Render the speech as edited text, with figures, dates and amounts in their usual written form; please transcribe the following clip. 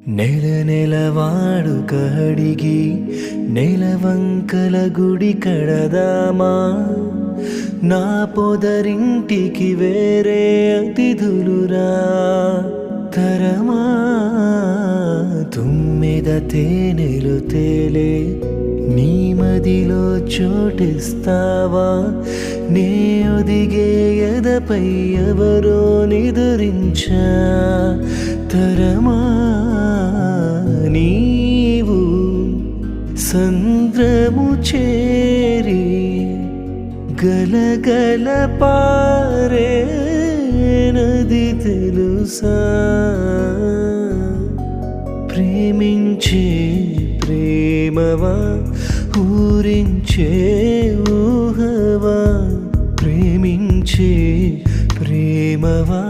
నెల నెలవాడు కడిగి నెలవంకల గుడి కడదామా నా పొదరింటికి వేరే అతిథులురా తరమా తుమ్మెద తేనెలు తేలే నీ మదిలో చోటిస్తావా నే ఒదిగే ఎదపై ఎవరో నిదురించా తరమా నీవు సంద్రము చేరి గలగల పారే నది తెలుసా ప్రేమించే ప్రేమవా ఊరించే ఊహవా ప్రేమించే ప్రేమవా